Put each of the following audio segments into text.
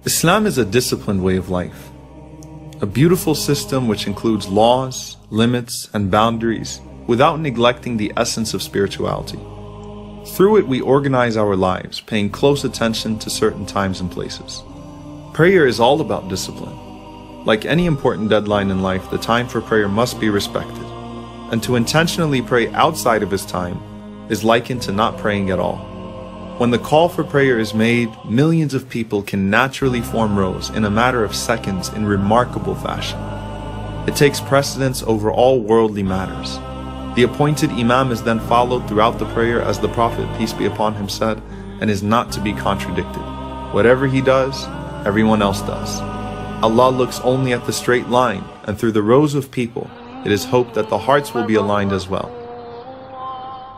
Islam is a disciplined way of life, a beautiful system which includes laws, limits, and boundaries without neglecting the essence of spirituality. Through it, we organize our lives, paying close attention to certain times and places. Prayer is all about discipline. Like any important deadline in life, the time for prayer must be respected. And to intentionally pray outside of his time is likened to not praying at all. When the call for prayer is made, millions of people can naturally form rows in a matter of seconds in remarkable fashion. It takes precedence over all worldly matters. The appointed Imam is then followed throughout the prayer as the Prophet, peace be upon him, said, and is not to be contradicted. Whatever he does, everyone else does. Allah looks only at the straight line, and through the rows of people, it is hoped that the hearts will be aligned as well.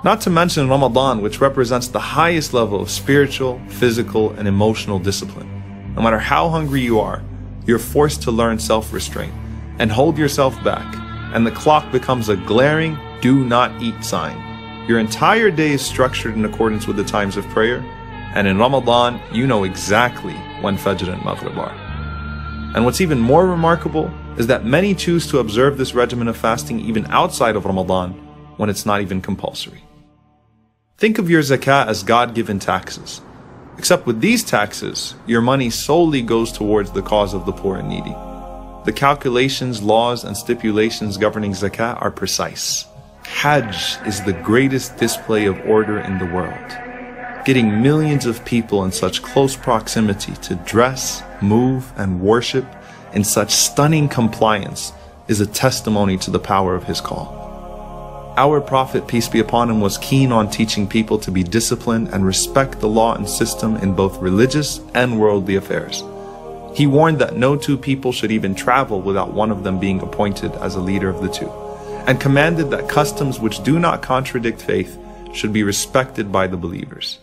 Not to mention Ramadan, which represents the highest level of spiritual, physical, and emotional discipline. No matter how hungry you are, you're forced to learn self-restraint and hold yourself back, and the clock becomes a glaring "do not eat" sign. Your entire day is structured in accordance with the times of prayer, and in Ramadan, you know exactly when Fajr and Maghrib are. And what's even more remarkable is that many choose to observe this regimen of fasting even outside of Ramadan, when it's not even compulsory. Think of your zakah as God-given taxes. Except with these taxes, your money solely goes towards the cause of the poor and needy. The calculations, laws, and stipulations governing zakah are precise. Hajj is the greatest display of order in the world. Getting millions of people in such close proximity to dress, move, and worship in such stunning compliance is a testimony to the power of his call. Our Prophet, peace be upon him, was keen on teaching people to be disciplined and respect the law and system in both religious and worldly affairs. He warned that no two people should even travel without one of them being appointed as a leader of the two, and commanded that customs which do not contradict faith should be respected by the believers.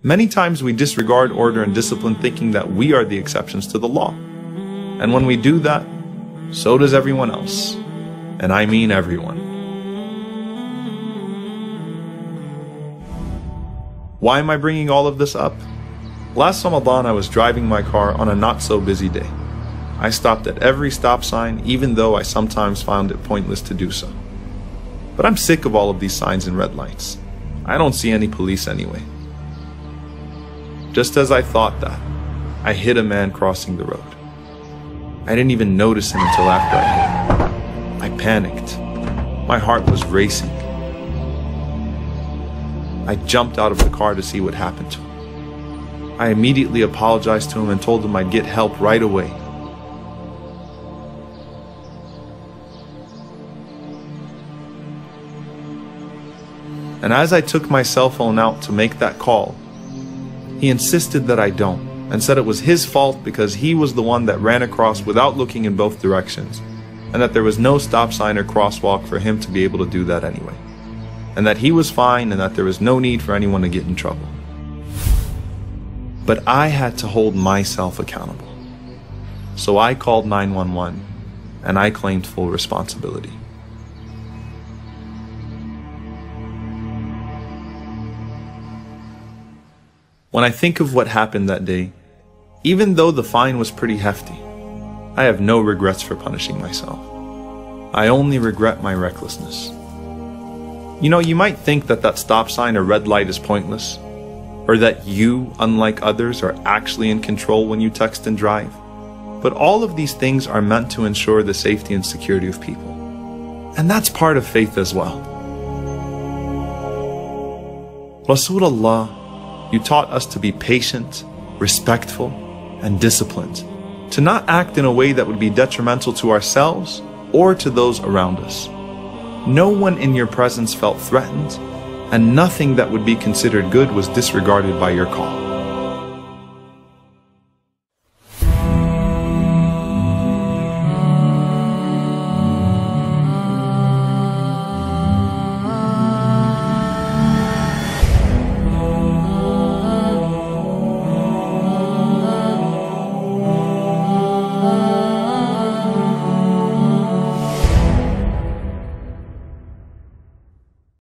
Many times we disregard order and discipline thinking that we are the exceptions to the law. And when we do that, so does everyone else. And I mean everyone. Why am I bringing all of this up? Last Ramadan, I was driving my car on a not-so-busy day. I stopped at every stop sign, even though I sometimes found it pointless to do so. But I'm sick of all of these signs and red lights. I don't see any police anyway. Just as I thought that, I hit a man crossing the road. I didn't even notice him until after I hit him. I panicked. My heart was racing. I jumped out of the car to see what happened to him. I immediately apologized to him and told him I'd get help right away. And as I took my cell phone out to make that call, he insisted that I don't, and said it was his fault because he was the one that ran across without looking in both directions, and that there was no stop sign or crosswalk for him to be able to do that anyway, and that he was fine and that there was no need for anyone to get in trouble. But I had to hold myself accountable. So I called 911 and I claimed full responsibility. When I think of what happened that day, even though the fine was pretty hefty, I have no regrets for punishing myself. I only regret my recklessness. You know, you might think that that stop sign or red light is pointless, or that you, unlike others, are actually in control when you text and drive. But all of these things are meant to ensure the safety and security of people. And that's part of faith as well. Rasulullah, you taught us to be patient, respectful, and disciplined, to not act in a way that would be detrimental to ourselves or to those around us. No one in your presence felt threatened, and nothing that would be considered good was disregarded by your call.